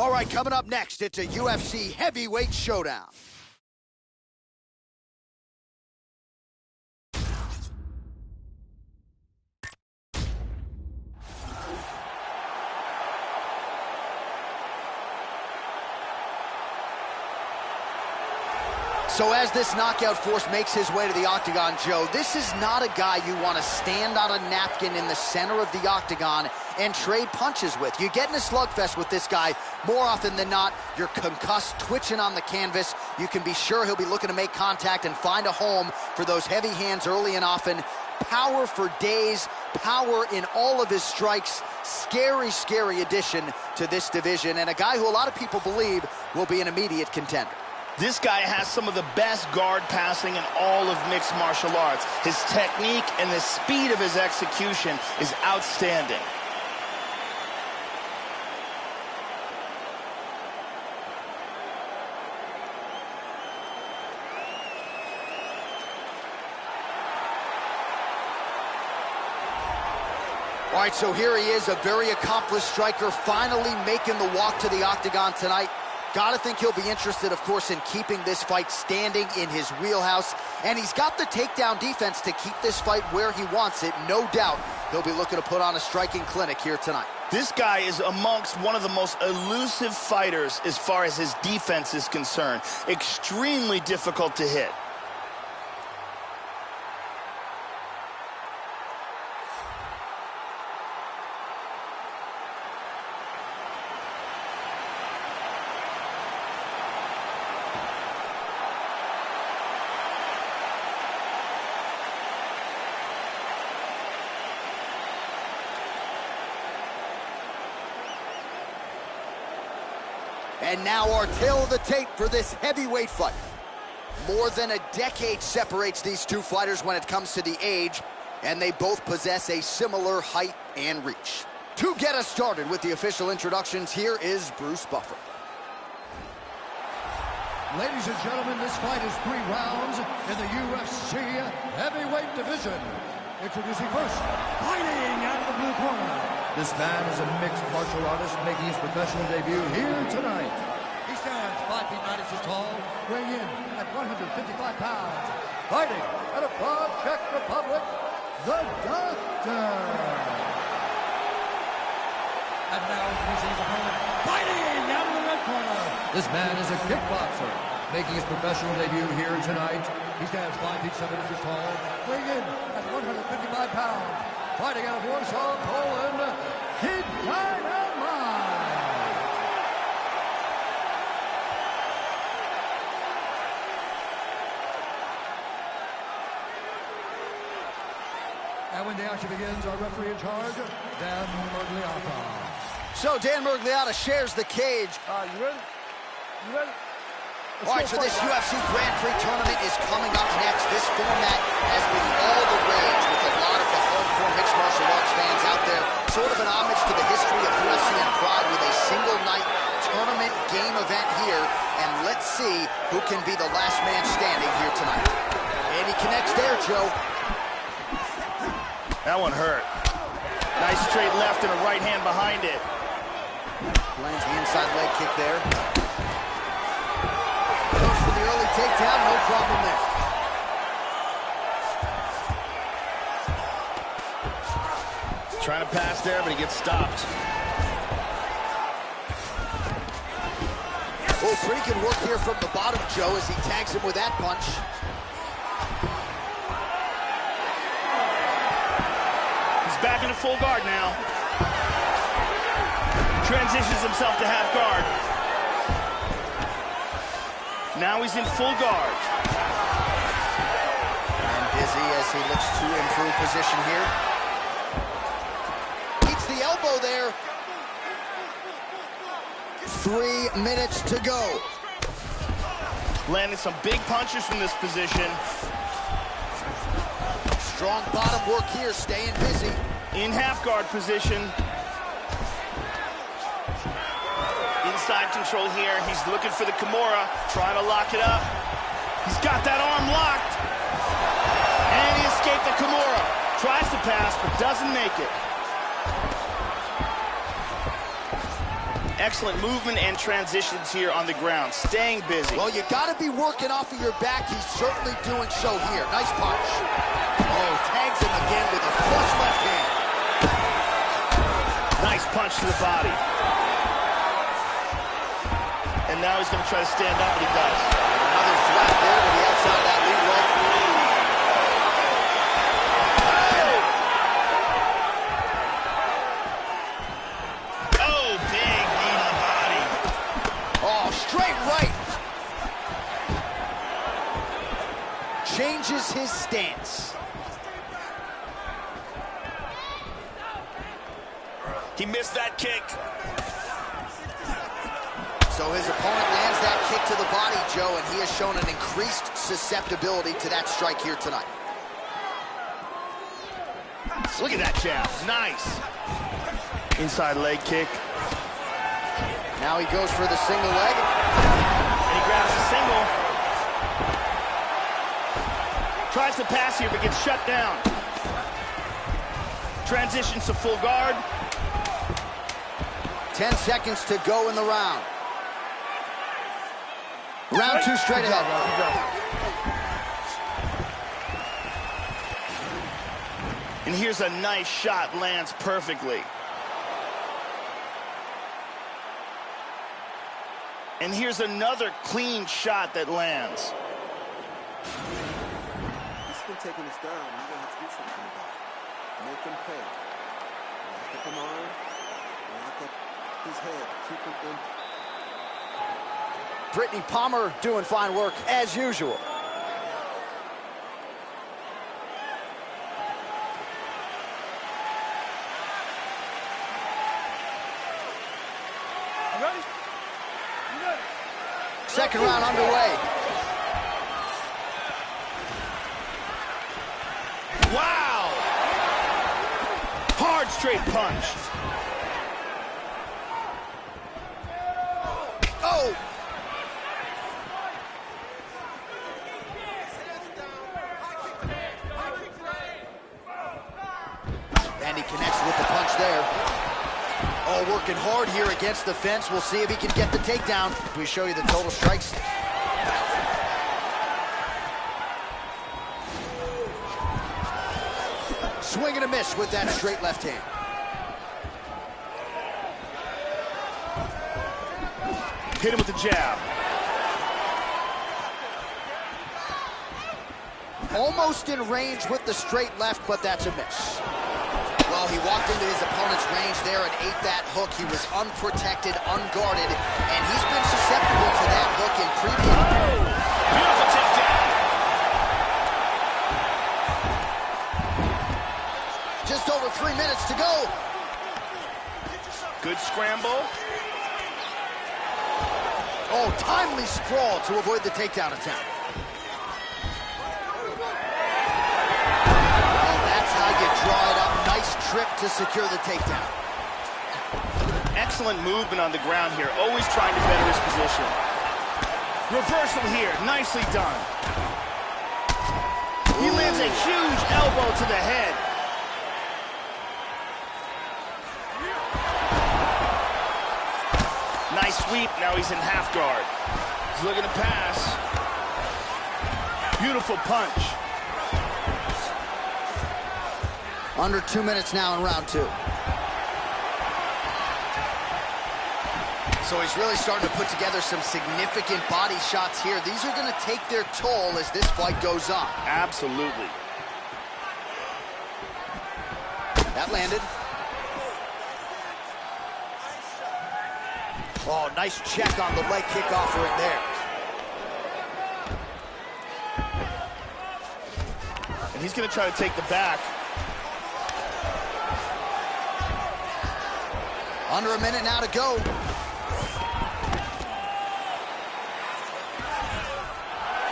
All right, coming up next, it's a UFC heavyweight showdown. So as this knockout force makes his way to the octagon, Joe, this is not a guy you want to stand on a napkin in the center of the octagon and trade punches with. You get in a slugfest with this guy, more often than not, you're concussed, twitching on the canvas. You can be sure he'll be looking to make contact and find a home for those heavy hands early and often. Power for days, power in all of his strikes. Scary, scary addition to this division, and a guy who a lot of people believe will be an immediate contender. This guy has some of the best guard passing in all of mixed martial arts. His technique and the speed of his execution is outstanding. All right, so here he is, a very accomplished striker, finally making the walk to the octagon tonight. Gotta think he'll be interested, of course, in keeping this fight standing in his wheelhouse. And he's got the takedown defense to keep this fight where he wants it. No doubt he'll be looking to put on a striking clinic here tonight. This guy is amongst one of the most elusive fighters as far as his defense is concerned. Extremely difficult to hit. And now our tail of the tape for this heavyweight fight. More than a decade separates these two fighters when it comes to the age, and they both possess a similar height and reach. To get us started with the official introductions, here is Bruce Buffer. Ladies and gentlemen, this fight is 3 rounds in the UFC heavyweight division. Introducing first, fighting out of the blue corner. This man is a mixed martial artist making his professional debut here tonight. He stands 5 feet 9 inches tall, weighing in at 155 pounds. Fighting out of Prague, Czech Republic, the Doctor. And now introducing his opponent, fighting out of the red corner. This man is a kickboxer, making his professional debut here tonight. He stands 5 feet 7 inches tall, weighing in at 155 pounds. Fighting out of Warsaw, Poland, Kid Dynamite. And when the action begins, our referee in charge, Dan Murgliata. So Dan Murgliata shares the cage. You ready? You ready? All right, so this UFC Grand Prix tournament is coming up next. This format has been all the rage with a lot of the hardcore mixed martial arts fans out there. Sort of an homage to the history of UFC and Pride with a single-night tournament game event here. And let's see who can be the last man standing here tonight. And he connects there, Joe. That one hurt. Nice straight left and a right hand behind it. Lands the inside leg kick there. Goes for the early takedown, no problem there. Trying to pass there, but he gets stopped. Oh, pretty good work here from the bottom, Joe, as he tags him with that punch. He's back into full guard now. Transitions himself to half guard. Now he's in full guard. And busy as he looks to improve position here. Beats the elbow there. 3 minutes to go. Landing some big punches from this position. Strong bottom work here, staying busy. In half guard position. Inside control here. He's looking for the Kimura, trying to lock it up. He's got that arm locked. And he escaped the Kimura. Tries to pass, but doesn't make it. Excellent movement and transitions here on the ground, staying busy. Well, you got to be working off of your back. He's certainly doing so here. Nice punch. Oh, tags him again with a flush left hand. Nice punch to the body. And now he's going to try to stand up, and he does. Another flat there to the outside of that lead rope. Oh, big knee to the body. Oh, straight right. Changes his stance. He missed that kick. So his opponent lands that kick to the body, Joe, and he has shown an increased susceptibility to that strike here tonight. Look at that jab. Nice. Inside leg kick. Now he goes for the single leg. And he grabs the single. Tries to pass here, but gets shut down. Transitions to full guard. 10 seconds to go in the round. Round two straight ahead. And here's a nice shot, lands perfectly. And here's another clean shot that lands. He's been taking us down. You're going to have to do something about it. Make him pay. Lock up an arm. Lock up his head. Keep him in. Brittany Palmer doing fine work as usual. You ready? You ready? Second round underway. Wow! Hard straight punch. Oh! And he connects with the punch there. Oh, working hard here against the fence. We'll see if he can get the takedown. We show you the total strikes. Swing and a miss with that straight left hand. Hit him with the jab. Almost in range with the straight left, but that's a miss. Well, he walked into his opponent's range there and ate that hook. He was unprotected, unguarded, and he's been susceptible to that hook in previous... Beautiful takedown. Just over 3 minutes to go. Good scramble. Oh, timely sprawl to avoid the takedown attempt. Well, that's how you draw it up. Nice trip to secure the takedown. Excellent movement on the ground here, always trying to better his position. Reversal here, nicely done. He lands a huge elbow to the head. Nice sweep, now he's in half guard. He's looking to pass. Beautiful punch. Under 2 minutes now in round two. So he's really starting to put together some significant body shots here. These are going to take their toll as this fight goes on. Absolutely. That landed. Oh, nice check on the leg kick offering there. And he's going to try to take the back. Under a minute now to go.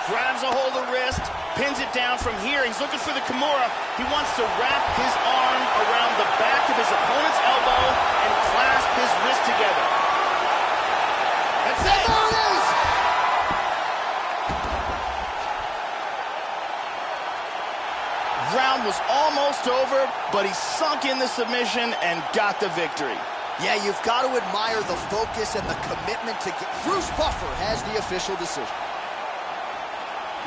Grabs a hold of the wrist, pins it down from here. He's looking for the Kimura. He wants to wrap his arm around the back of his opponent's elbow and clasp his wrist together. That's it. There it is! Round was almost over, but he sunk in the submission and got the victory. Yeah, you've got to admire the focus and the commitment to get... Bruce Buffer has the official decision.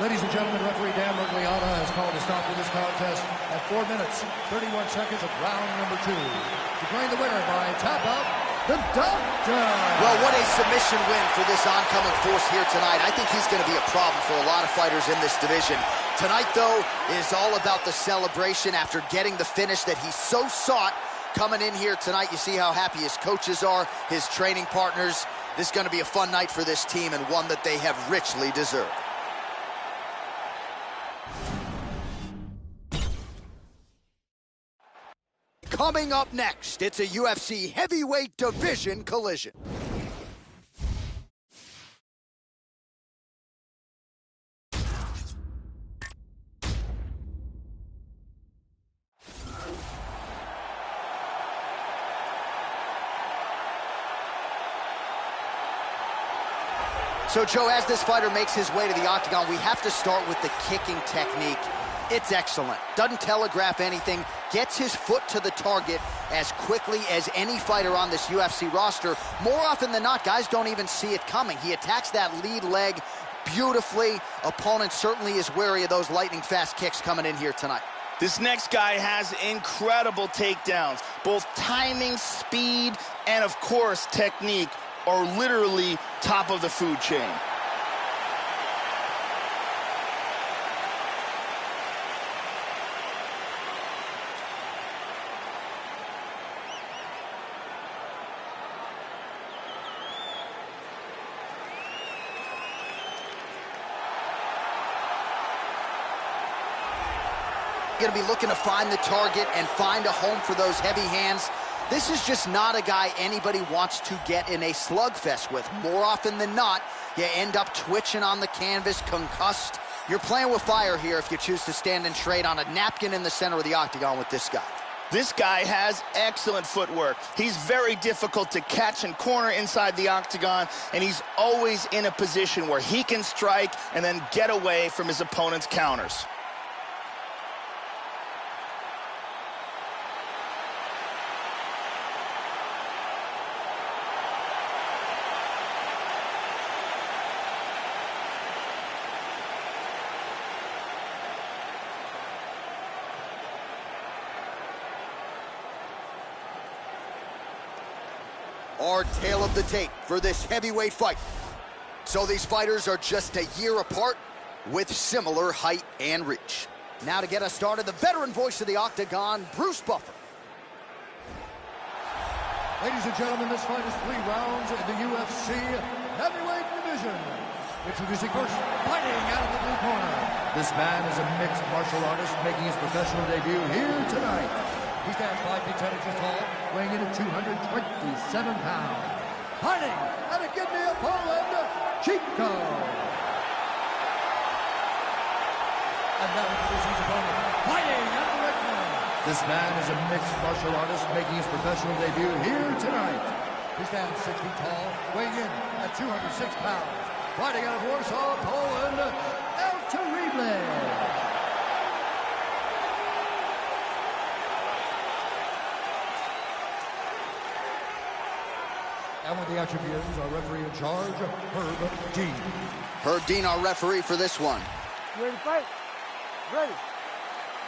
Ladies and gentlemen, referee Dan Mergliana has called a stop to this contest at 4 minutes, 31 seconds of round number 2. Declaring the winner by tap out, the Doctor. Well, what a submission win for this oncoming force here tonight. I think he's going to be a problem for a lot of fighters in this division. Tonight, though, is all about the celebration after getting the finish that he so sought. Coming in here tonight, you see how happy his coaches are, his training partners. This is going to be a fun night for this team and one that they have richly deserved. Coming up next, it's a UFC heavyweight division collision. So, Joe, as this fighter makes his way to the octagon, we have to start with the kicking technique. It's excellent. Doesn't telegraph anything. Gets his foot to the target as quickly as any fighter on this UFC roster. More often than not, guys don't even see it coming. He attacks that lead leg beautifully. Opponent certainly is wary of those lightning-fast kicks coming in here tonight. This next guy has incredible takedowns. Both timing, speed, and, of course, technique are literally top of the food chain. Going to be looking to find the target and find a home for those heavy hands. This is just not a guy anybody wants to get in a slugfest with. More often than not, you end up twitching on the canvas, concussed. You're playing with fire here if you choose to stand and trade on a napkin in the center of the octagon with this guy. This guy has excellent footwork. He's very difficult to catch and corner inside the octagon, and he's always in a position where he can strike and then get away from his opponent's counters. Our tale of the tape for this heavyweight fight. So these fighters are just a year apart with similar height and reach. Now to get us started, the veteran voice of the octagon, Bruce Buffer. Ladies and gentlemen, this fight is 3 rounds in the UFC heavyweight division. Introducing first, fighting out of the blue corner. This man is a mixed martial artist making his professional debut here tonight. He stands 5 feet 10 inches tall, weighing in at 227 pounds. Fighting out of Gdynia, Poland, Chico. And now introducing his opponent, fighting out of the red corner. This man is a mixed martial artist making his professional debut here tonight. He stands 6 feet tall, weighing in at 206 pounds. Fighting out of Warsaw, Poland, El Terrible. And with the action begins, our referee in charge, Herb Dean. Herb Dean, our referee for this one. You ready to fight? Ready.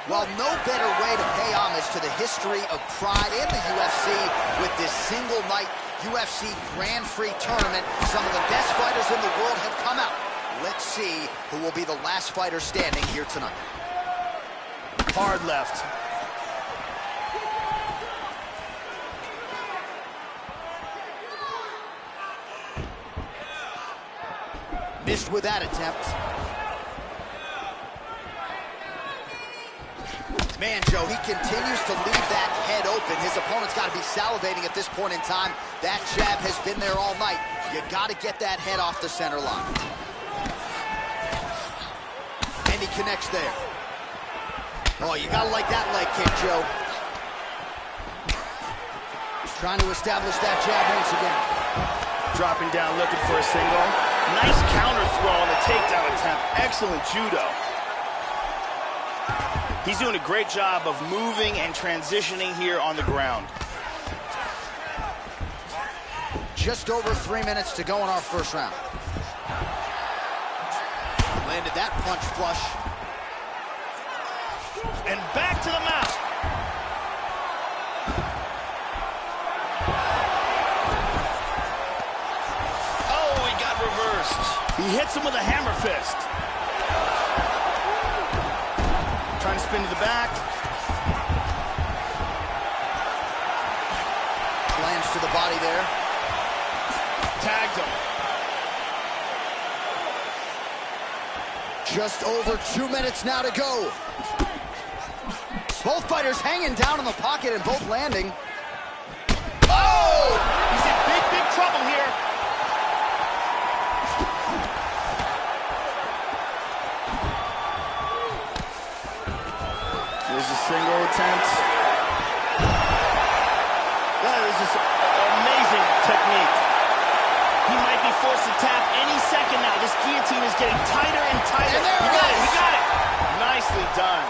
Well, no better way to pay homage to the history of pride in the UFC with this single night UFC Grand Prix tournament. Some of the best fighters in the world have come out. Let's see who will be the last fighter standing here tonight. Hard left. Missed with that attempt. Man, Joe, he continues to leave that head open. His opponent's got to be salivating at this point in time. That jab has been there all night. You got to get that head off the center line. And he connects there. Oh, you got to like that leg kick, Joe. He's trying to establish that jab once again. Dropping down, looking for a single. Nice counter throw on the takedown attempt. Excellent judo. He's doing a great job of moving and transitioning here on the ground. just over 3 minutes to go in our first round. Landed that punch flush. And back to the mount. Oh, he got reversed. He hits him with a hammer fist. Trying to spin to the back. Lands to the body there. Tagged him. Just over 2 minutes now to go. Both fighters hanging down in the pocket and both landing. Oh! He's in big, big trouble here. There's a single attempt. That is just amazing technique. He might be forced to tap any second now. This guillotine is getting tighter and tighter. And there he got it it, is. he got it. Nicely done.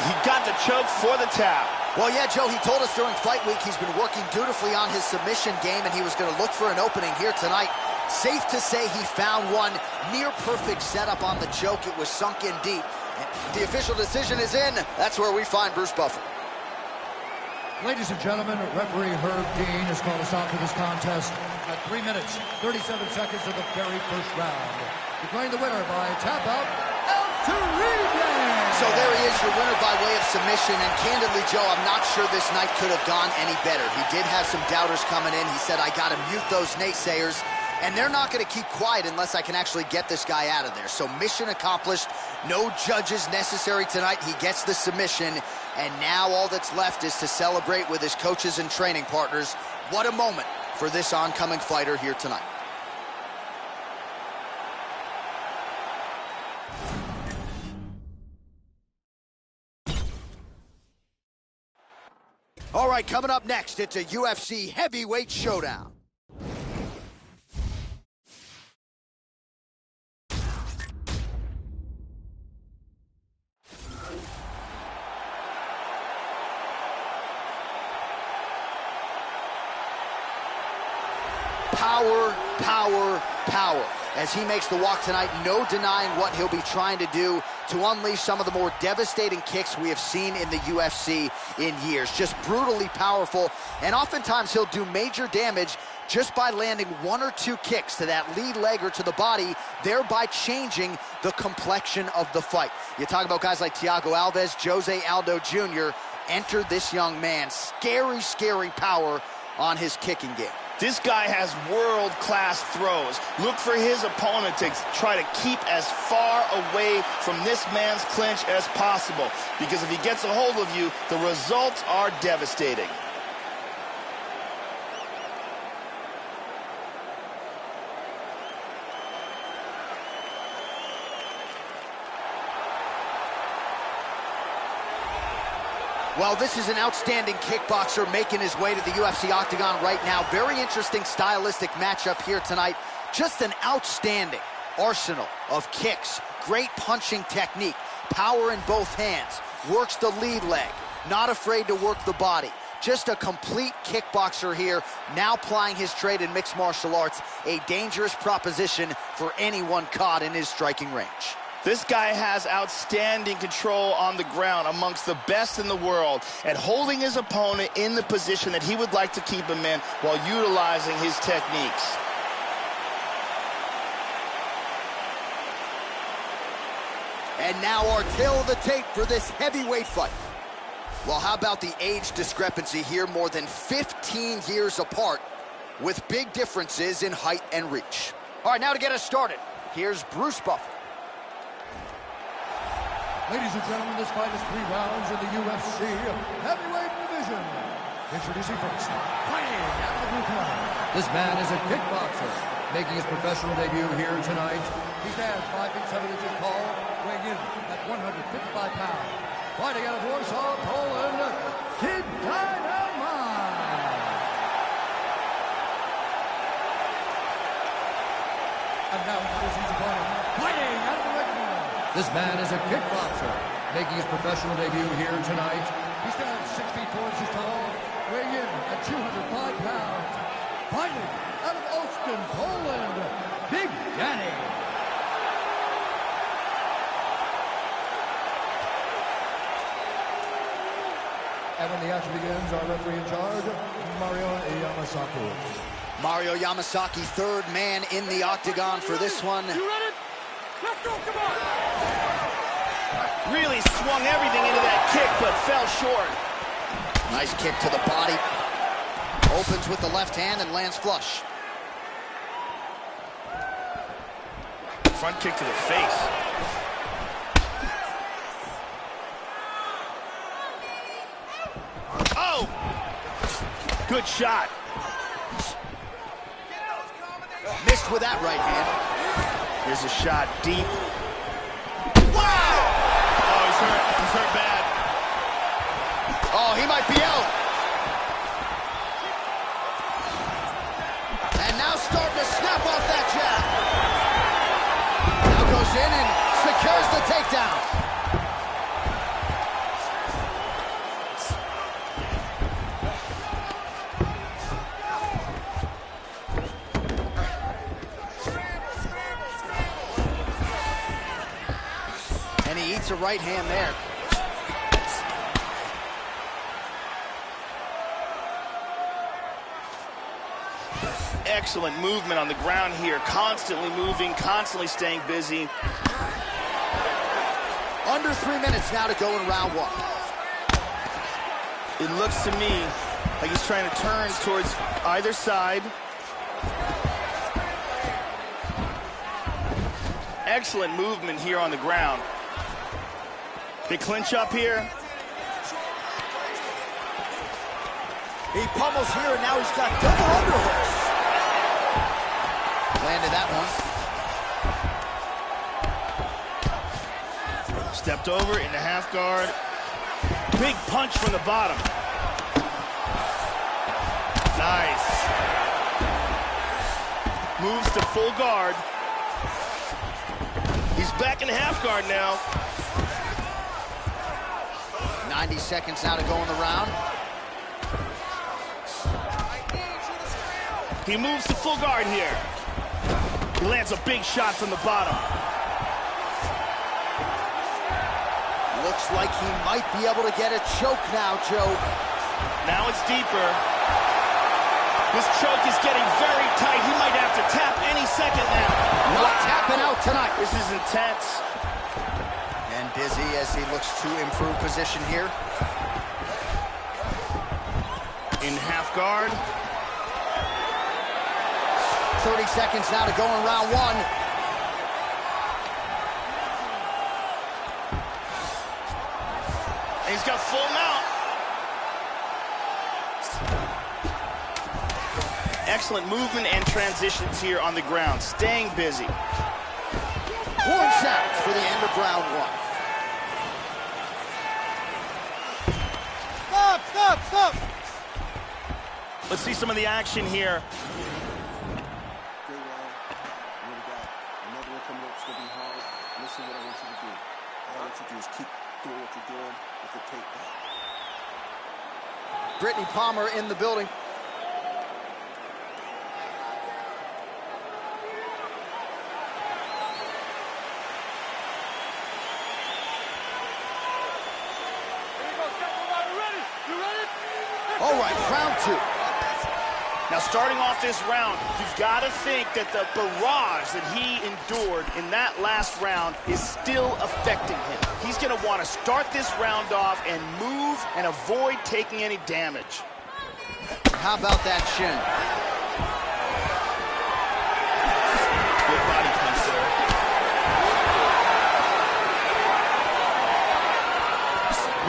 He got the choke for the tap. Well, yeah, Joe, he told us during fight week he's been working dutifully on his submission game, and he was going to look for an opening here tonight. Safe to say he found one. Near perfect setup on the choke. It was sunk in deep. And the official decision is in. That's where we find Bruce Buffer. Ladies and gentlemen, referee Herb Dean has called us out to this contest at 3 minutes, 37 seconds of the very first round. Declaring the winner by tap out, So there he is, your winner by way of submission. And candidly, Joe, I'm not sure this night could have gone any better. He did have some doubters coming in. He said, I got to mute those naysayers. And they're not going to keep quiet unless I can actually get this guy out of there. So mission accomplished. No judges necessary tonight. He gets the submission. And now all that's left is to celebrate with his coaches and training partners. What a moment for this oncoming fighter here tonight. All right, coming up next, it's a UFC heavyweight showdown. Power, power, power. As he makes the walk tonight, no denying what he'll be trying to do to unleash some of the more devastating kicks we have seen in the UFC in years. Just brutally powerful, and oftentimes he'll do major damage just by landing one or two kicks to that lead leg or to the body, thereby changing the complexion of the fight. You talk about guys like Thiago Alves, Jose Aldo Jr. Enter this young man. Scary, scary power on his kicking game. This guy has world-class throws. Look for his opponent to try to keep as far away from this man's clinch as possible, because if he gets a hold of you, the results are devastating. Well, this is an outstanding kickboxer making his way to the UFC octagon right now. Very interesting stylistic matchup here tonight. Just an outstanding arsenal of kicks. Great punching technique. Power in both hands. Works the lead leg. Not afraid to work the body. Just a complete kickboxer here, now plying his trade in mixed martial arts. A dangerous proposition for anyone caught in his striking range. This guy has outstanding control on the ground, amongst the best in the world, and holding his opponent in the position that he would like to keep him in while utilizing his techniques. And now our tale of the tape for this heavyweight fight. Well, how about the age discrepancy here? More than 15 years apart, with big differences in height and reach. All right, now to get us started, here's Bruce Buffer. Ladies and gentlemen, this fight is 3 rounds in the UFC heavyweight division. Introducing first, fighting out of the blue corner. This man is a kickboxer, making his professional debut here tonight. He stands 5 feet 7 inches tall, weighing in at 155 pounds. Fighting out of Warsaw, Poland, Kid Dynamite. And now introducing his opponent, fighting out of the red corner. This man is a kickboxer, making his professional debut here tonight. He stands 6 feet 4 inches tall, weighing in at 205 pounds, fighting out of Olsztyn, Poland, Big Danny. And when the action begins, our referee in charge, Mario Yamasaki. Mario Yamasaki, third man in the octagon for this one. You ready? Let's go, come on! Really swung everything into that kick, but fell short. Nice kick to the body. Opens with the left hand and lands flush. Front kick to the face. Oh! Good shot. Missed with that right hand. Here's a shot deep. Wow! Oh, he's hurt. He's hurt bad. Oh, he might be out. And now starting to snap off that jab. Now goes in and secures the takedown. And he eats a right hand there. Excellent movement on the ground here. Constantly moving, constantly staying busy. Under 3 minutes now to go in round one. It looks to me like he's trying to turn towards either side. Excellent movement here on the ground. They clinch up here. He pummels here, and now he's got double underhooks. Landed that one. Stepped over into half guard. Big punch from the bottom. Nice. Moves to full guard. He's back in half guard now. 90 seconds now to go in the round. He moves to full guard here. He lands a big shot from the bottom. Looks like he might be able to get a choke now, Joe. Now it's deeper. This choke is getting very tight. He might have to tap any second now. Not tapping out tonight. This is intense. And Dizzy as he looks to improve position here. In half guard. 30 seconds now to go in round one. And he's got full mount. Excellent movement and transitions here on the ground. Staying busy. 1 second for the end of round one. Stop, stop, stop! Let's see some of the action here. Listen what I want you to do. All I want you to do is keep doing what you're doing with the takedown. Brittany Palmer in the building. All right, round two. Now, starting off this round, you've got to think that the barrage that he endured in that last round is still affecting him. He's going to want to start this round off and move and avoid taking any damage. How about that shin? Good body punch there.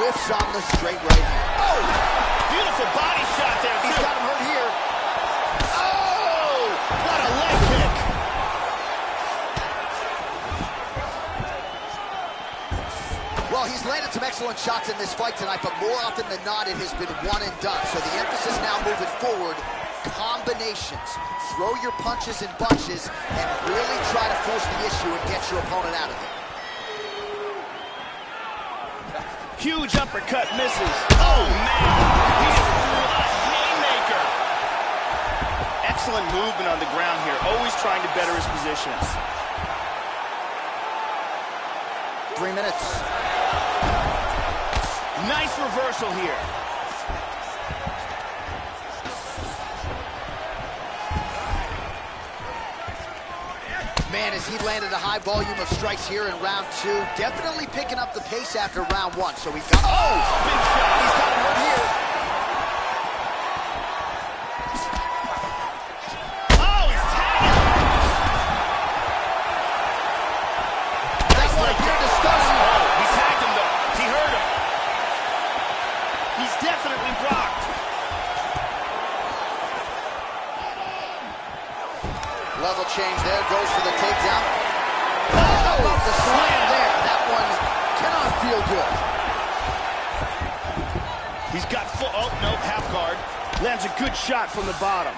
Whiffs on the straight right hand. Oh! Beautiful body shot there, too. He's got him hurt here. What a leg kick. Well, he's landed some excellent shots in this fight tonight, but more often than not, it has been one and done. So the emphasis now moving forward, combinations. Throw your punches in bunches and really try to force the issue and get your opponent out of it. Huge uppercut misses. Oh, man. He just threw a haymaker. Excellent movement on the ground here. Always trying to better his positions. 3 minutes. Nice reversal here. Man, as he landed a high volume of strikes here in round 2, definitely picking up the pace after round 1. So he's got, Oh, big shot. he's got him here. Oh, he's tagging. That one appeared to stun him. Oh, he tagged him, though. He hurt him. He's definitely blocked. Level change there, goes for the takedown. Oh, how about the slam there? That one cannot feel good. He's got full, oh, no, half guard. Lands a good shot from the bottom.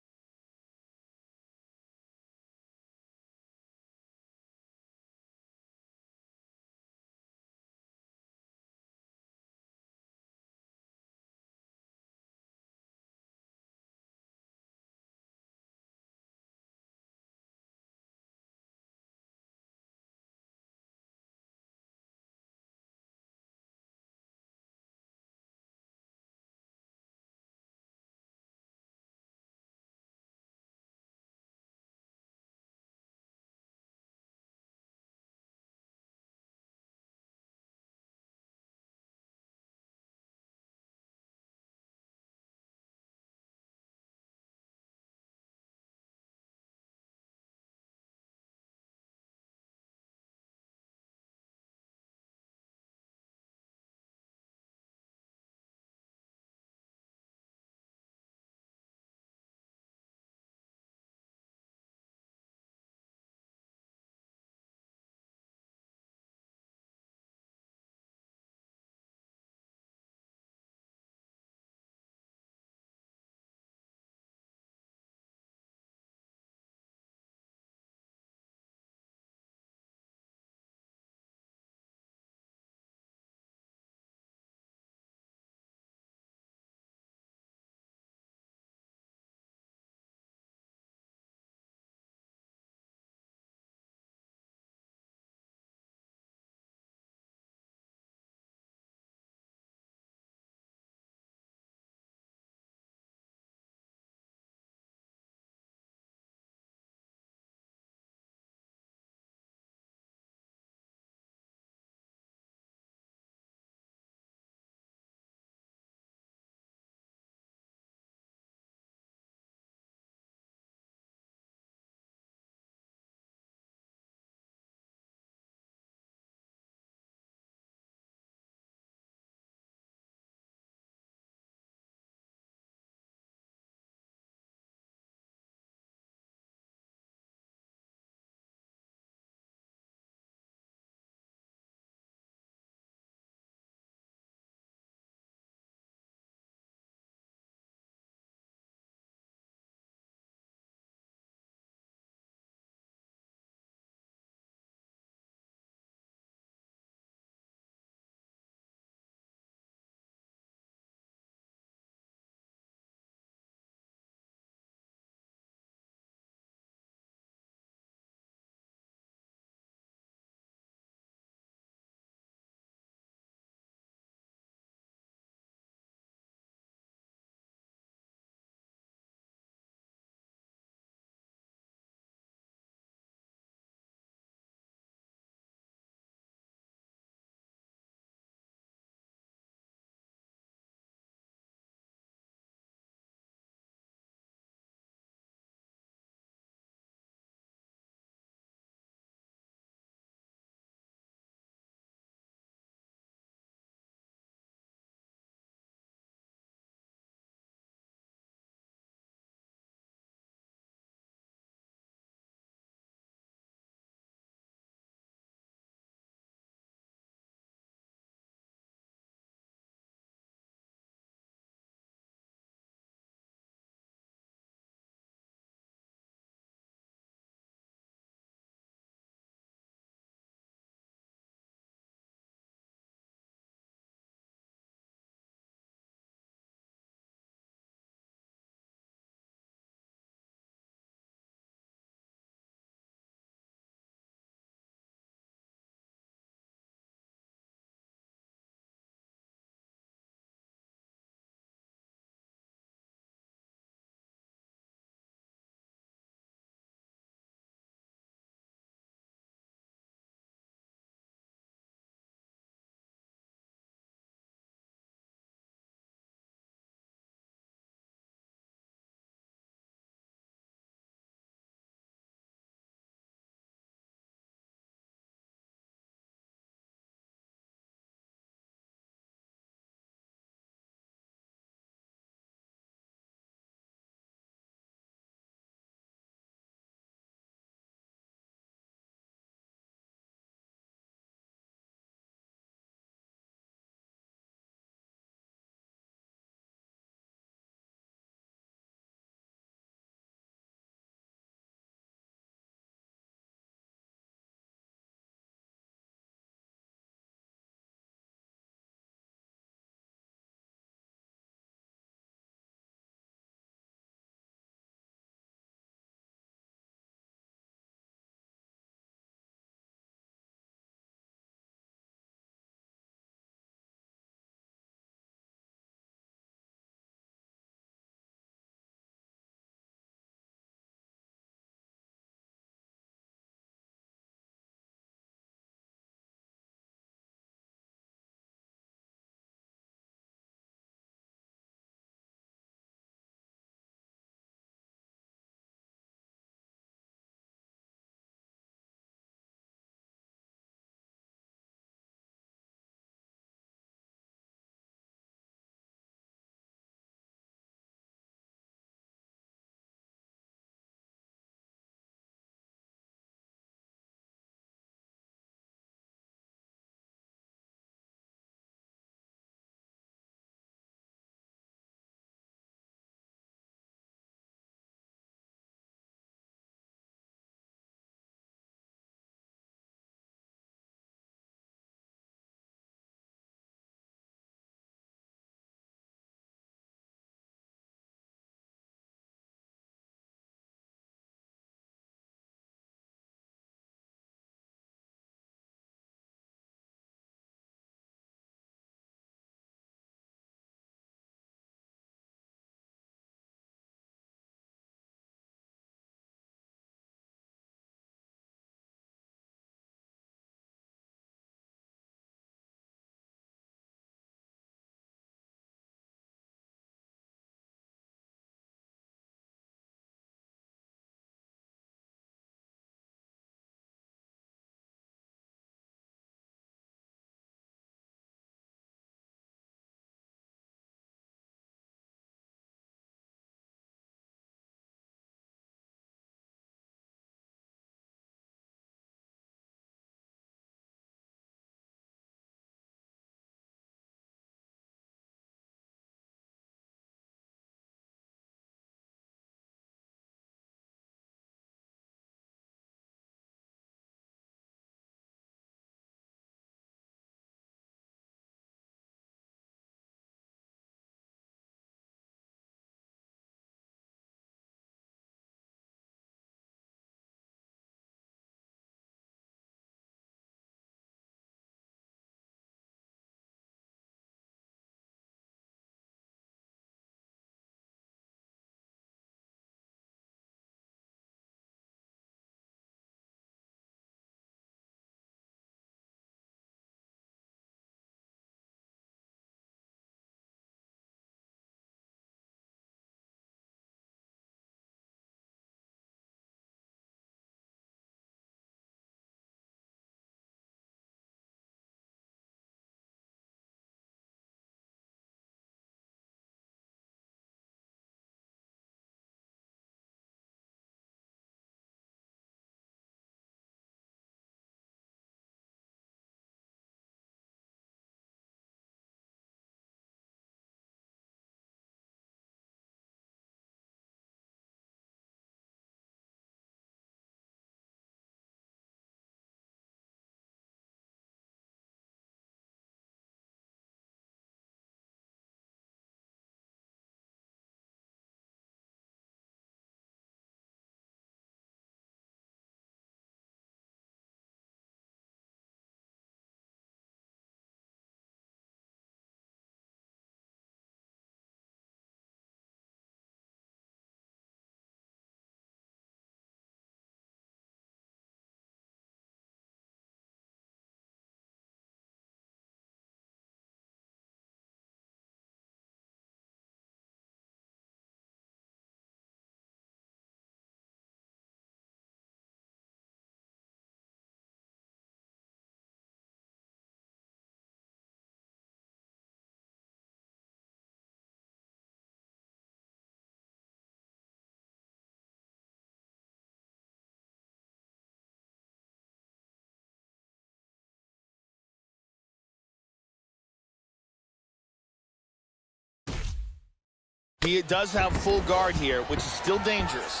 He does have full guard here, which is still dangerous.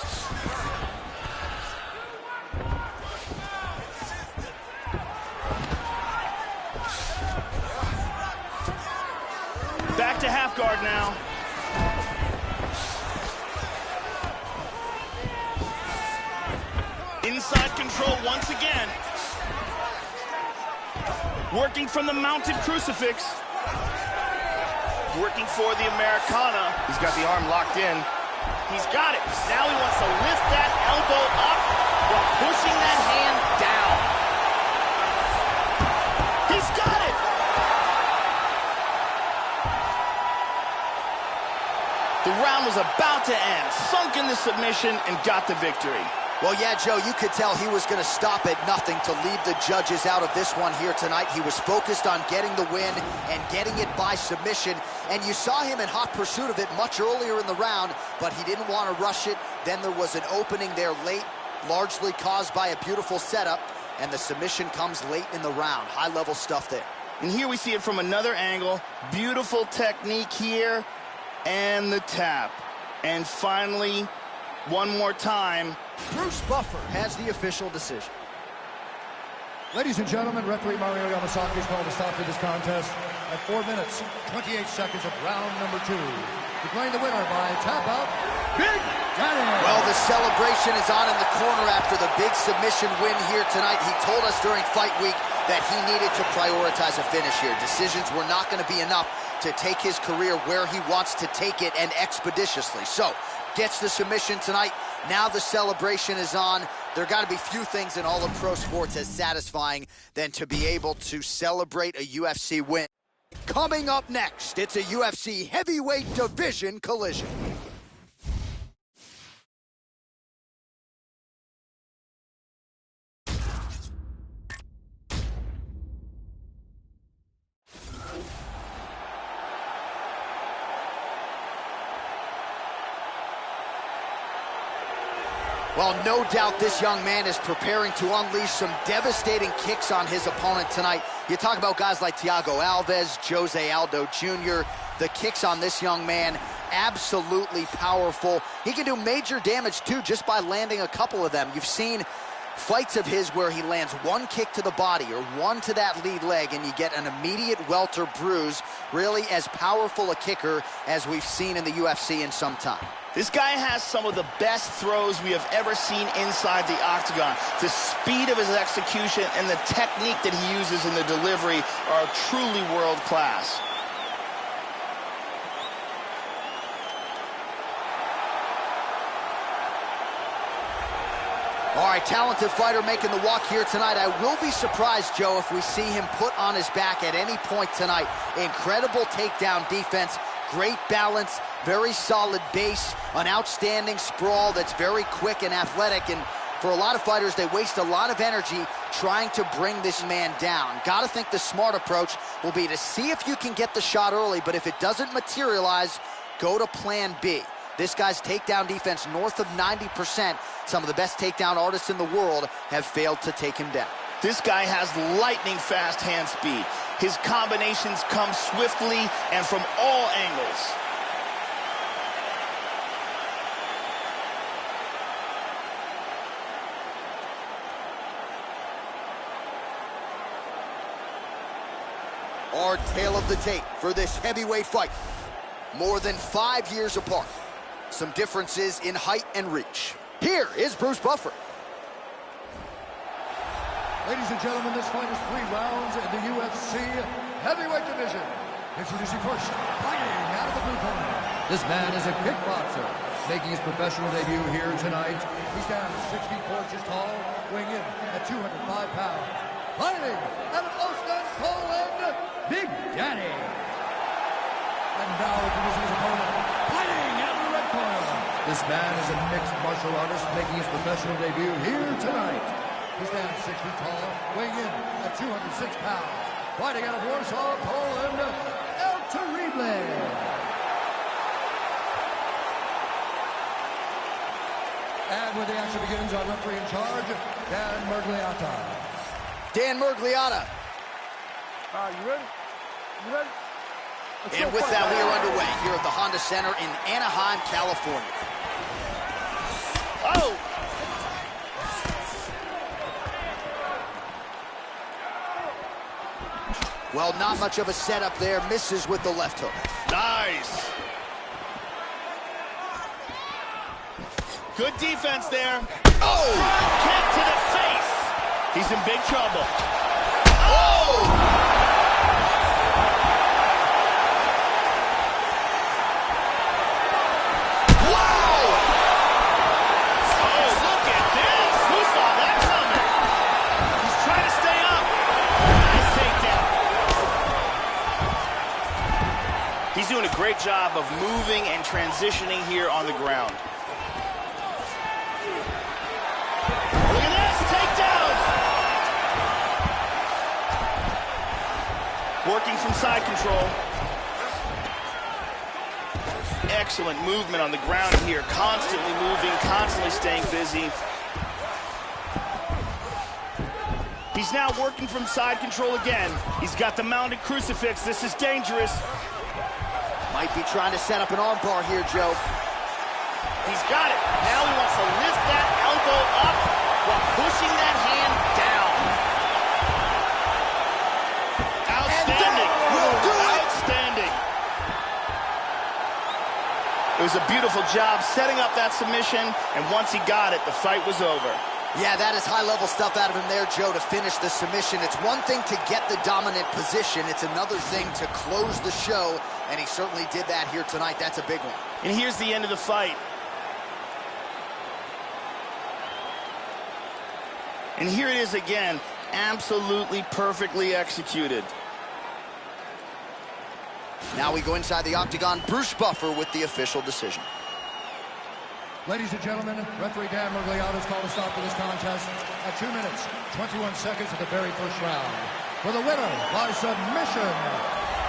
Back to half guard now. Inside control once again. Working from the mounted crucifix. Working for the Americana. He's got the arm locked in. He's got it. Now he wants to lift that elbow up while pushing that hand down. He's got it! The round was about to end. Sunk in the submission and got the victory. Well, yeah, Joe, you could tell he was going to stop at nothing to leave the judges out of this one here tonight. He was focused on getting the win and getting it by submission. And you saw him in hot pursuit of it much earlier in the round, but he didn't want to rush it. Then there was an opening there late, largely caused by a beautiful setup, and the submission comes late in the round. High-level stuff there. And here we see it from another angle. Beautiful technique here, and the tap. And finally, one more time, Bruce Buffer has the official decision. Ladies and gentlemen, referee Mario Yamasaki is called to stop to this contest at 4 minutes, 28 seconds of round number 2. Declaring the winner by tap out, Big Daddy. Well, the celebration is on in the corner after the big submission win here tonight. He told us during fight week that he needed to prioritize a finish here. Decisions were not going to be enough to take his career where he wants to take it, and expeditiously. So, gets the submission tonight. Now the celebration is on. There got to be few things in all of pro sports as satisfying than to be able to celebrate a UFC win. Coming up next, it's a UFC heavyweight division collision. Well, no doubt this young man is preparing to unleash some devastating kicks on his opponent tonight. You talk about guys like Thiago Alves, Jose Aldo Jr. The kicks on this young man, absolutely powerful. He can do major damage, too, just by landing a couple of them. You've seen fights of his where he lands one kick to the body or one to that lead leg, and you get an immediate welter bruise. Really as powerful a kicker as we've seen in the UFC in some time. This guy has some of the best throws we have ever seen inside the octagon. The speed of his execution and the technique that he uses in the delivery are truly world class. All right, talented fighter making the walk here tonight. I will be surprised, Joe, if we see him put on his back at any point tonight. Incredible takedown defense, great balance, very solid base, an outstanding sprawl that's very quick and athletic. And for a lot of fighters, they waste a lot of energy trying to bring this man down. Got to think the smart approach will be to see if you can get the shot early, but if it doesn't materialize, go to plan B. This guy's takedown defense north of 90%. Some of the best takedown artists in the world have failed to take him down. This guy has lightning fast hand speed. His combinations come swiftly and from all angles. Our tale of the tape for this heavyweight fight. More than 5 years apart. Some differences in height and reach. Here is Bruce Buffer. Ladies and gentlemen, this fight is 3 rounds in the UFC heavyweight division. Introducing first, fighting out of the blue corner. This man is a kickboxer, making his professional debut here tonight. He stands 6 feet 4 inches tall, weighing in at 205 pounds. Fighting out of Oslo, Poland, Big Daddy. And now introducing his opponent, fighting out of the red corner. This man is a mixed martial artist, making his professional debut here tonight. He stands 6 feet tall, weighing in at 206 pounds. Fighting out of Warsaw, Poland, El Terrible. And when the action begins, our referee in charge, Dan Mergliata. Dan Mergliata. You ready? You ready? And with that, we are underway here at the Honda Center in Anaheim, California. Oh! Well, not much of a setup there. Misses with the left hook. Nice. Good defense there. Oh! Kick to the face. He's in big trouble. Oh! He's doing a great job of moving and transitioning here on the ground. Look at this, takedown! Working from side control. Excellent movement on the ground here, constantly moving, constantly staying busy. He's now working from side control again. He's got the mounted crucifix. This is dangerous. Might be trying to set up an armbar here, Joe. He's got it. Now he wants to lift that elbow up while pushing that hand down. Outstanding. Will do it. Outstanding. It was a beautiful job setting up that submission, and once he got it, the fight was over. Yeah, that is high-level stuff out of him there, Joe, to finish the submission. It's one thing to get the dominant position. It's another thing to close the show, and he certainly did that here tonight. That's a big one. And here's the end of the fight. And here it is again, absolutely perfectly executed. Now we go inside the octagon. Bruce Buffer with the official decision. Ladies and gentlemen, referee Dan Miragliotta's called a stop to this contest at 2 minutes, 21 seconds of the very first round. For the winner by submission,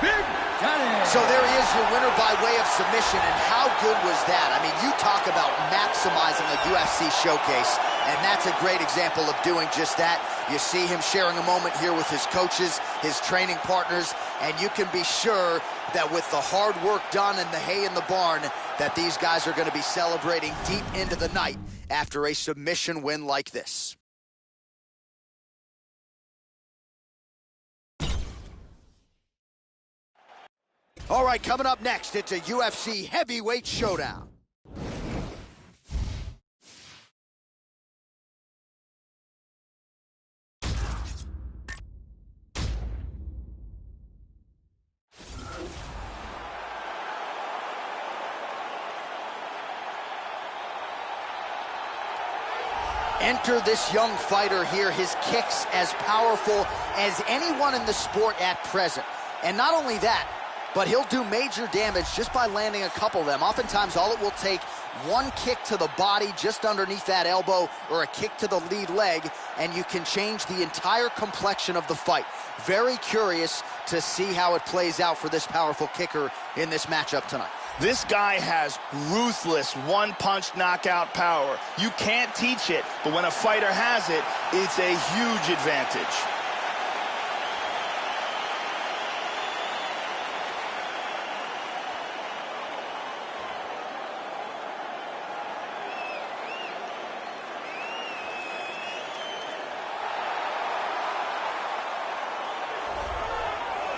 Big Daddy. So there he is, your winner by way of submission, and how good was that? I mean, you talk about maximizing a UFC showcase, and that's a great example of doing just that. You see him sharing a moment here with his coaches, his training partners, and you can be sure that with the hard work done and the hay in the barn, that these guys are going to be celebrating deep into the night after a submission win like this. All right, coming up next, it's a UFC heavyweight showdown. Enter this young fighter here, his kicks as powerful as anyone in the sport at present. And not only that, but he'll do major damage just by landing a couple of them. Oftentimes, all it will take, one kick to the body just underneath that elbow or a kick to the lead leg, and you can change the entire complexion of the fight. Very curious to see how it plays out for this powerful kicker in this matchup tonight. This guy has ruthless one-punch knockout power. You can't teach it, but when a fighter has it, it's a huge advantage.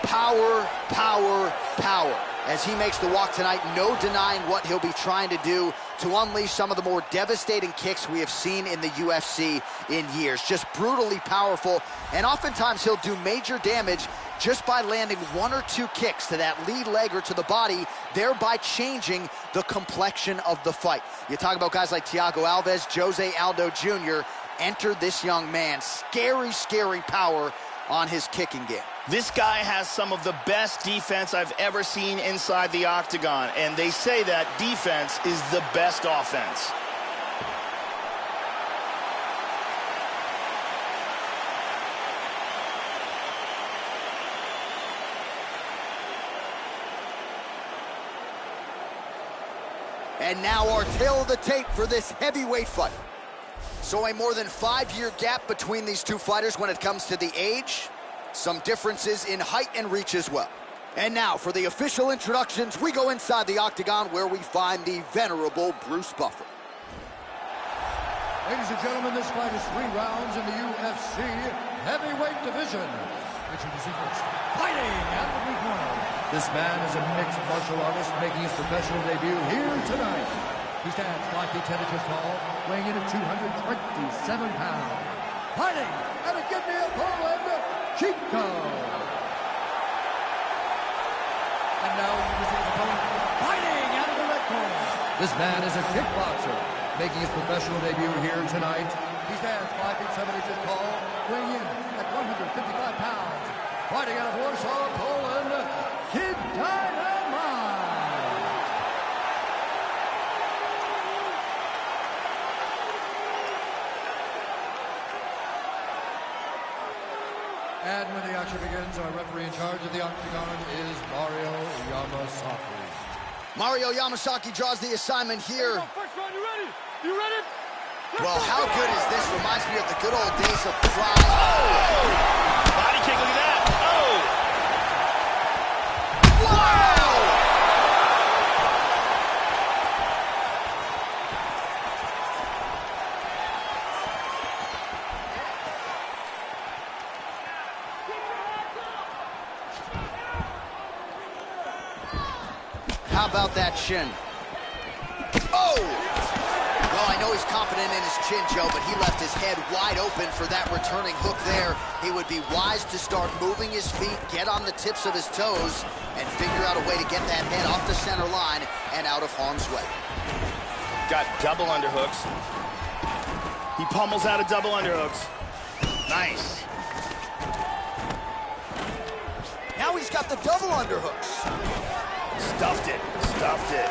Power, power, power. As he makes the walk tonight, no denying what he'll be trying to do to unleash some of the more devastating kicks we have seen in the UFC in years. Just brutally powerful, and oftentimes he'll do major damage just by landing one or two kicks to that lead leg or to the body, thereby changing the complexion of the fight. You talk about guys like Thiago Alves, Jose Aldo Jr. Enter this young man. Scary, scary power on his kicking game. This guy has some of the best defense I've ever seen inside the octagon, and they say that defense is the best offense. And now our tail of the tape for this heavyweight fight. So a more than 5-year gap between these two fighters when it comes to the age. Some differences in height and reach as well. And now for the official introductions, we go inside the octagon where we find the venerable Bruce Buffer. Ladies and gentlemen, this fight is 3 rounds in the UFC heavyweight division. Introducing first, fighting out of the blue corner. This man is a mixed martial artist making his professional debut here tonight. He stands 5 feet 10 inches tall, weighing in at 227 pounds. Fighting out of Poland, Chico. And now introducing his opponent, fighting out of the red corner. This man is a kickboxer, making his professional debut here tonight. He stands 5 feet 7 inches tall, weighing in at 155 pounds. Fighting out of Warsaw, Poland, Kid Dynamite. And when the action begins, our referee in charge of the octagon is Mario Yamasaki. Mario Yamasaki draws the assignment here. First round, you ready? You ready? Well, how good is this? Reminds me of the good old days of Pride. Oh! Body kick, look at that. Oh! Wow! How about that shin? Oh! Well, I know he's confident in his chin, Joe, but he left his head wide open for that returning hook there. He would be wise to start moving his feet, get on the tips of his toes, and figure out a way to get that head off the center line and out of harm's way. Got double underhooks. He pummels out of double underhooks. Nice. Now he's got the double underhooks. Stuffed it. Stuffed it.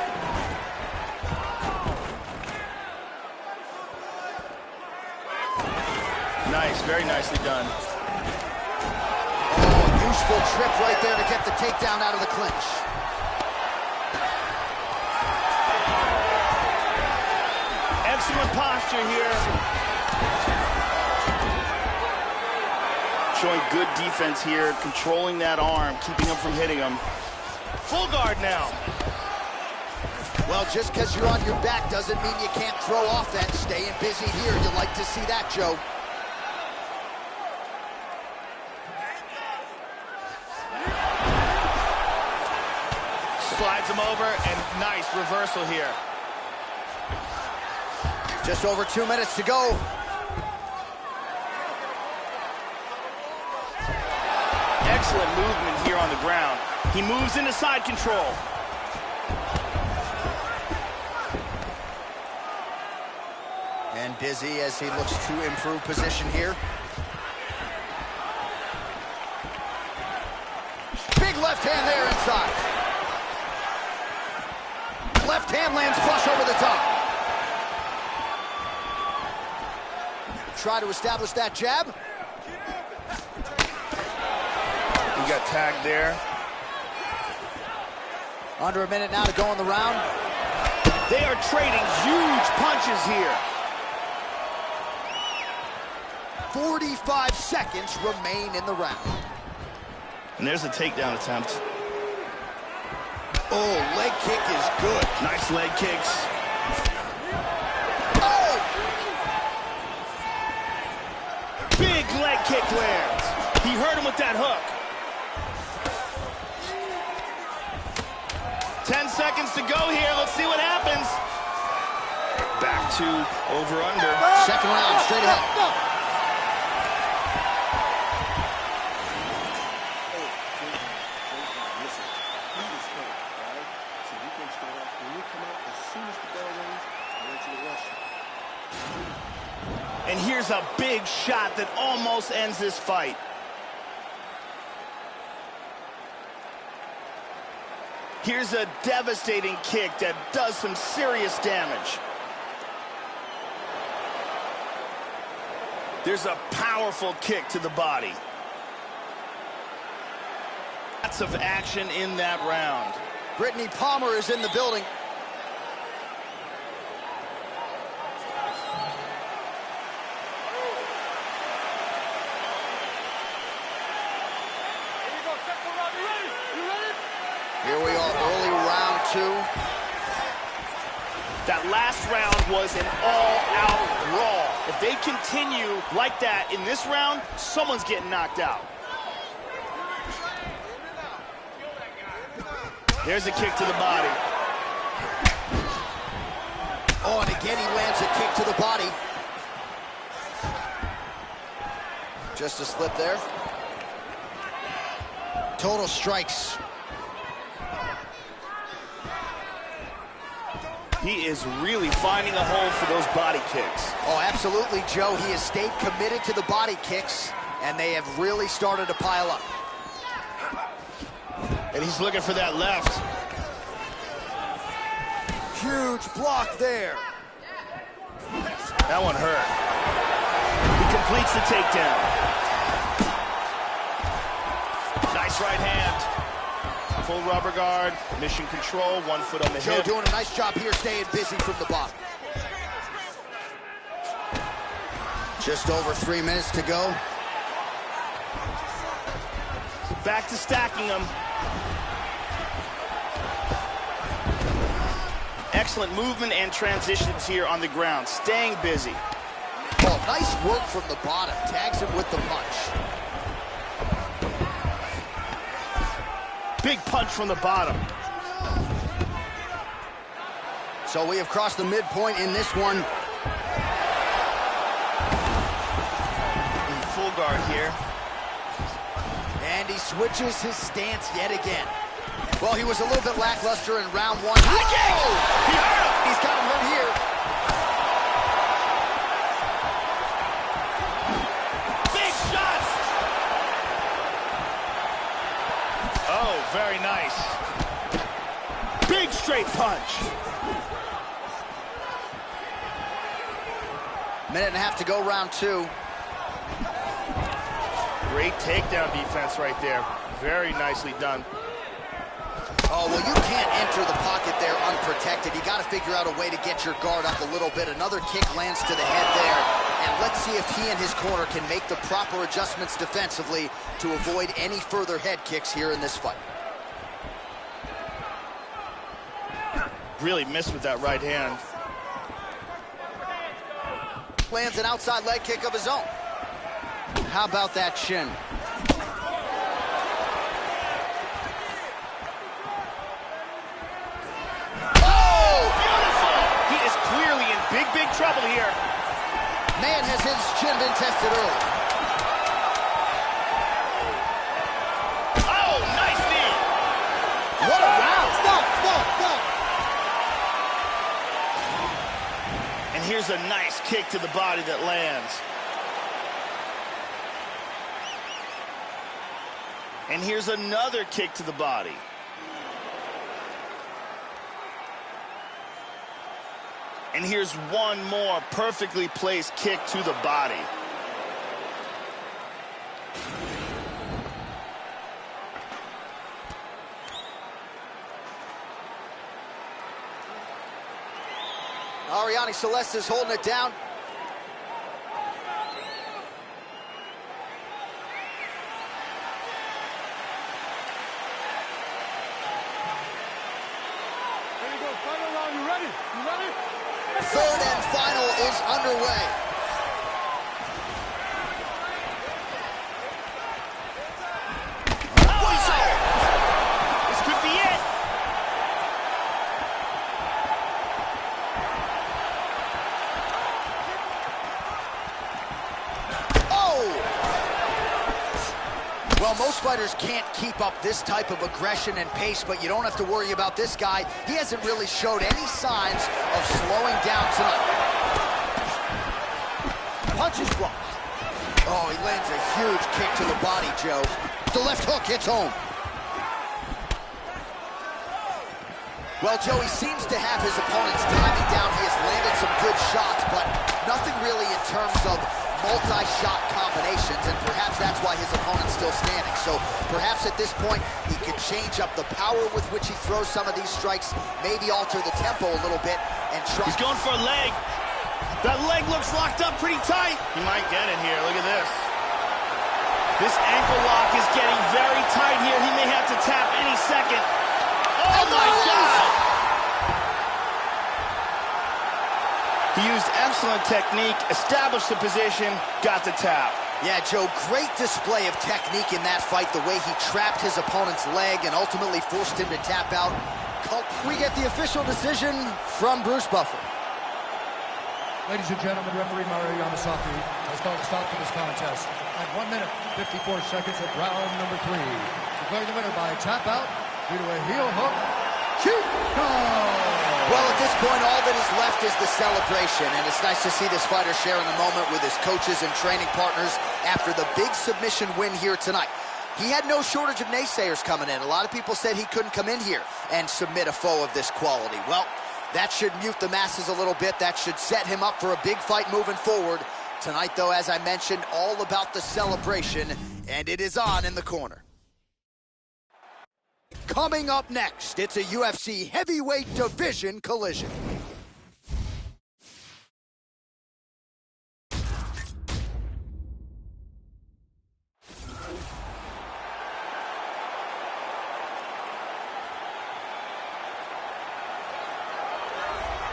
Nice, very nicely done. Oh, useful trip right there to get the takedown out of the clinch. Excellent posture here. Showing good defense here, controlling that arm, keeping him from hitting him. Full guard now. Well, just because you're on your back doesn't mean you can't throw offense. Staying busy here, you like to see that, Joe. Slides him over, and nice reversal here. Just over 2 minutes to go. Excellent movement here on the ground. He moves into side control. And busy as he looks to improve position here. Big left hand there inside. Left hand lands flush over the top. Try to establish that jab. He got tagged there. Under a minute now to go in the round. They are trading huge punches here. 45 seconds remain in the round. And there's a takedown attempt. Oh, leg kick is good. Nice leg kicks. Oh! Big leg kick lands. He hurt him with that hook. 10 seconds to go here. Let's see what happens. Back to over-under. Second round, straight ahead. And here's a big shot that almost ends this fight. Here's a devastating kick that does some serious damage. There's a powerful kick to the body. Lots of action in that round. Brittany Palmer is in the building. Here you go, second round, you ready? You ready? That last round was an all-out brawl. If they continue like that in this round, someone's getting knocked out. There's a kick to the body. Oh, and again he lands a kick to the body. Just a slip there. Total strikes. He is really finding a home for those body kicks. Oh, absolutely, Joe. He has stayed committed to the body kicks, and they have really started to pile up. And he's looking for that left. Huge block there. That one hurt. He completes the takedown. Nice right hand. Full rubber guard, mission control, 1 foot on the Joe hip. doing a nice job here, staying busy from the bottom. Just over 3 minutes to go. Back to stacking them. Excellent movement and transitions here on the ground, staying busy. Oh, nice work from the bottom, tags him with the punch. Big punch from the bottom. So we have crossed the midpoint in this one. In full guard here. And he switches his stance yet again. Well, he was a little bit lackluster in round one. High kick! He hurt him! He's got him hurt here. Big shots! Oh, very nice. Big straight punch. Minute and a half to go, round two. Great takedown defense right there. Very nicely done. Oh, well, you can't enter the pocket there unprotected. You got to figure out a way to get your guard up a little bit. Another kick lands to the head there. And let's see if he and his corner can make the proper adjustments defensively to avoid any further head kicks here in this fight. Really missed with that right hand. Lands an outside leg kick of his own. How about that shin? Big trouble here. Man, has his chin been tested early. Oh, nice knee. What a round. Stop. And here's a nice kick to the body that lands. And here's another kick to the body. And here's one more perfectly placed kick to the body. Ariane Celeste is holding it down. There you go, final round, you ready? You ready? Third and final is underway. Oh, this could be it. Well, most fighters can't keep up this type of aggression and pace, but you don't have to worry about this guy. He hasn't really showed any signs of slowing down tonight. Punches blocked. Oh, he lands a huge kick to the body, Joe. The left hook hits home. Well, Joe, he seems to have his opponent's timing down. He has landed some good shots, but nothing really in terms of multi-shot combinations, and perhaps that's why his opponent's still standing. So perhaps at this point, he could change up the power with which he throws some of these strikes, maybe alter the tempo a little bit, and try. He's going for a leg. That leg looks locked up pretty tight. He might get it here. Look at this. This ankle lock is getting very tight here. He may have to tap any second. Oh, my God! used excellent technique, established the position, got the tap. Yeah, Joe, great display of technique in that fight, the way he trapped his opponent's leg and ultimately forced him to tap out. We get the official decision from Bruce Buffer. Ladies and gentlemen, referee Mario Yamasaki has called a stop to this contest at 1 minute, 54 seconds of round number 3. Declaring the winner by tap out due to a heel hook. Well, at this point, all that is left is the celebration, and it's nice to see this fighter sharing the moment with his coaches and training partners after the big submission win here tonight. He had no shortage of naysayers coming in. A lot of people said he couldn't come in here and submit a foe of this quality. Well, that should mute the masses a little bit. That should set him up for a big fight moving forward. Tonight, though, as I mentioned, all about the celebration, and it is on in the corner. Coming up next, it's a UFC heavyweight division collision.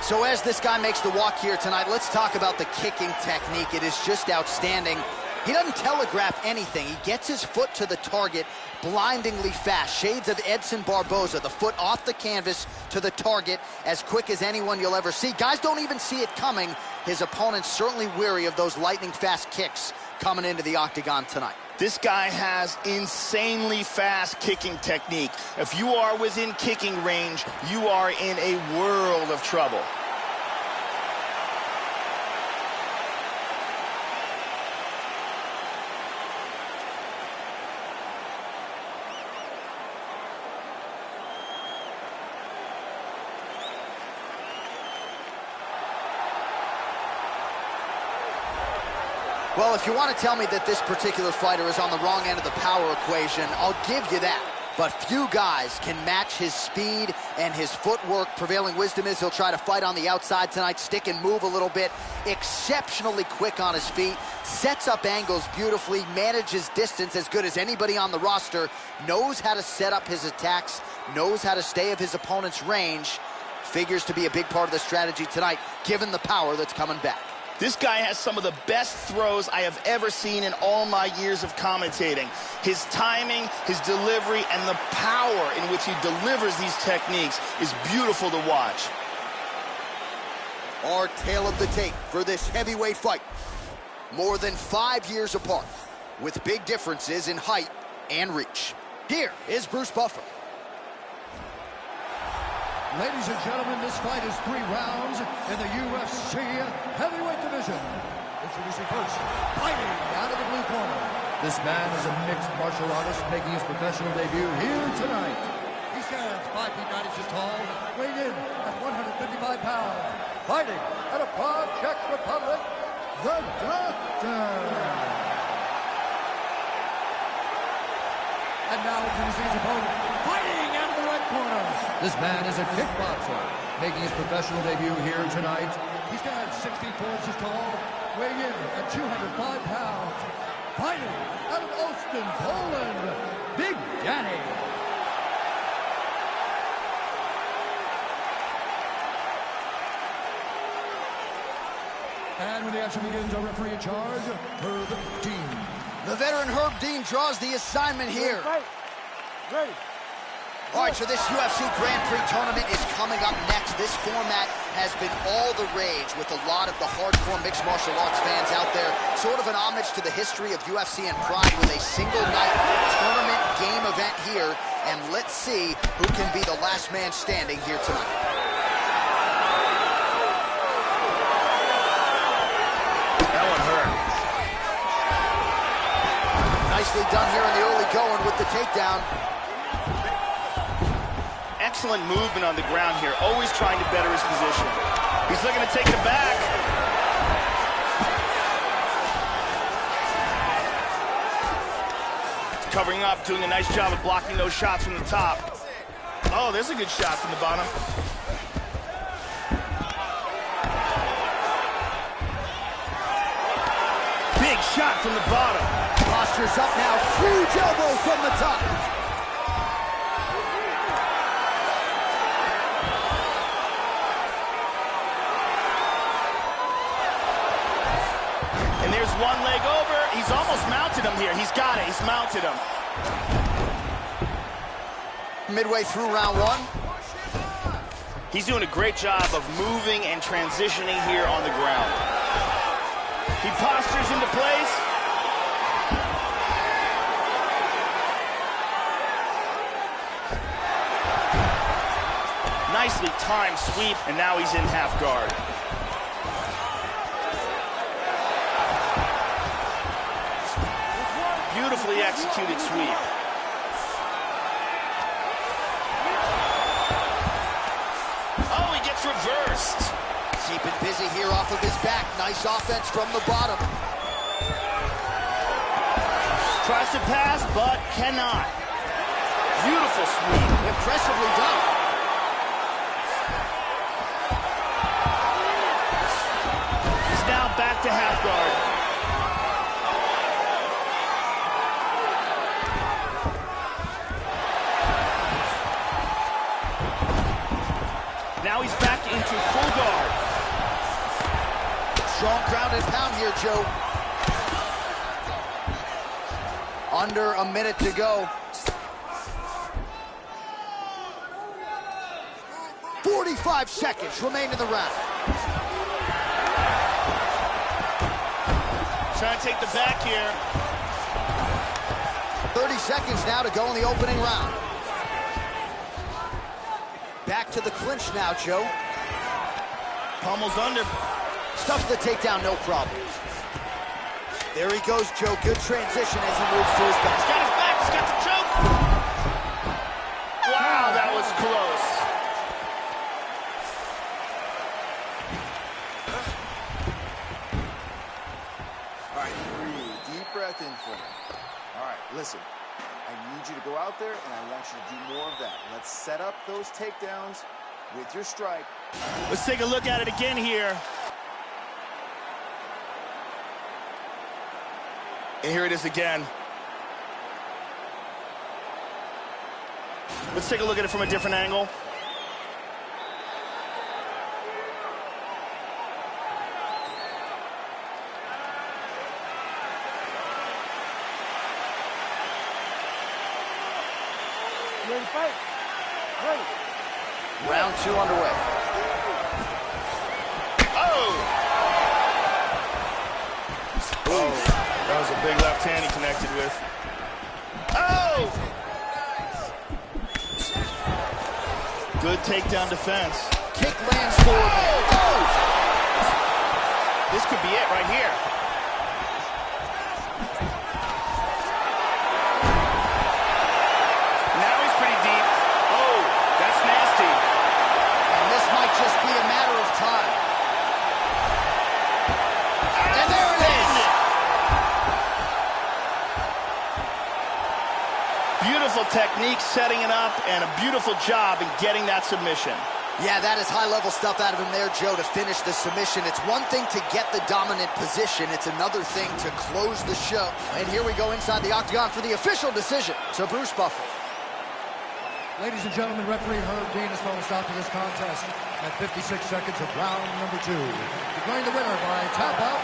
So as this guy makes the walk here tonight, let's talk about the kicking technique. It is just outstanding. He doesn't telegraph anything. He gets his foot to the target blindingly fast. Shades of Edson Barboza, the foot off the canvas to the target as quick as anyone you'll ever see. Guys don't even see it coming. His opponent's certainly weary of those lightning fast kicks coming into the octagon tonight. This guy has insanely fast kicking technique. If you are within kicking range, you are in a world of trouble. Well, if you want to tell me that this particular fighter is on the wrong end of the power equation, I'll give you that. But few guys can match his speed and his footwork. Prevailing wisdom is he'll try to fight on the outside tonight, stick and move a little bit. Exceptionally quick on his feet, sets up angles beautifully, manages distance as good as anybody on the roster, knows how to set up his attacks, knows how to stay of his opponent's range. Figures to be a big part of the strategy tonight, given the power that's coming back. This guy has some of the best throws I have ever seen in all my years of commentating. His timing, his delivery, and the power in which he delivers these techniques is beautiful to watch. Our tale of the tape for this heavyweight fight. More than 5 years apart, with big differences in height and reach. Here is Bruce Buffer. Ladies and gentlemen, this fight is 3 rounds in the UFC heavyweight division. Introducing first, fighting out of the blue corner. This man is a mixed martial artist making his professional debut here tonight. He stands 5 feet 9 inches tall, weighed in at 155 pounds. Fighting out of Prague, Czech Republic, the Doctor. And now introducing his opponent, fighting out of the red corner. This man is a kickboxer, making his professional debut here tonight. He stands 6 feet 4 inches tall, weighing in at 205 pounds. Fighting out of Olsztyn, Poland, Big Danny. And when the action begins, our referee in charge, Herb Dean. The veteran Herb Dean draws the assignment here. Ready. All right, so this UFC Grand Prix tournament is coming up next. This format has been all the rage with a lot of the hardcore mixed martial arts fans out there. Sort of an homage to the history of UFC and Pride with a single-night tournament game event here. And let's see who can be the last man standing here tonight. That one hurt. Nicely done here in the early going with the takedown. Excellent movement on the ground here, always trying to better his position. He's looking to take it back. He's covering up, doing a nice job of blocking those shots from the top. Oh, there's a good shot from the bottom. Big shot from the bottom. Posture's up now, huge elbow from the top. one leg over. He's almost mounted him here. He's got it. He's mounted him. Midway through round one. He's doing a great job of moving and transitioning here on the ground. He postures into place. Nicely timed sweep, and now he's in half guard. Beautifully executed sweep. Oh, he gets reversed. Keeping busy here off of his back. Nice offense from the bottom. Tries to pass, but cannot. Beautiful sweep. Impressively done. Now back to half guard. Now he's back into full guard. Strong ground and pound here, Joe. Under a minute to go. 45 seconds remain in the round. Trying to take the back here. 30 seconds now to go in the opening round. Back to the clinch now, Joe. Pummels under. Stuffs the takedown, no problem. There he goes, Joe. Good transition as he moves to his back. He's got his back. He's got the choke. Wow, that was close. All right, breathe. Deep breath in for me. All right, listen. I need you to go out there, and I want you to do more of that. Let's set up those takedowns with your strike. Let's take a look at it again here. And here it is again. Let's take a look at it from a different angle. You ready to fight? Ready. Round two underway. Oh! Oh, that was a big left hand he connected with. Oh! Good takedown defense. Kick lands forward. Oh! This could be it right here. Now he's pretty deep. Oh, that's nasty. And this might just be a matter of time. And there it is. Beautiful technique setting it up, and a beautiful job in getting that submission. Yeah, that is high-level stuff out of him there, Joe, to finish the submission. It's one thing to get the dominant position. It's another thing to close the show. And here we go inside the octagon for the official decision. So Bruce Buffer. Ladies and gentlemen, referee Herb Dean has thrown a stop to this contest at 56 seconds of round number 2. Declaring the winner by tap out,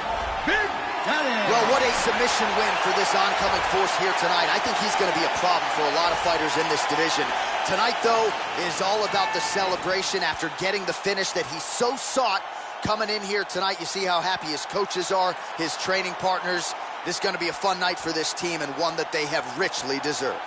Big Daddy. Well, what a submission win for this oncoming force here tonight. I think he's going to be a problem for a lot of fighters in this division. Tonight, though, is all about the celebration after getting the finish that he so sought. Coming in here tonight, you see how happy his coaches are, his training partners. This is going to be a fun night for this team and one that they have richly deserved.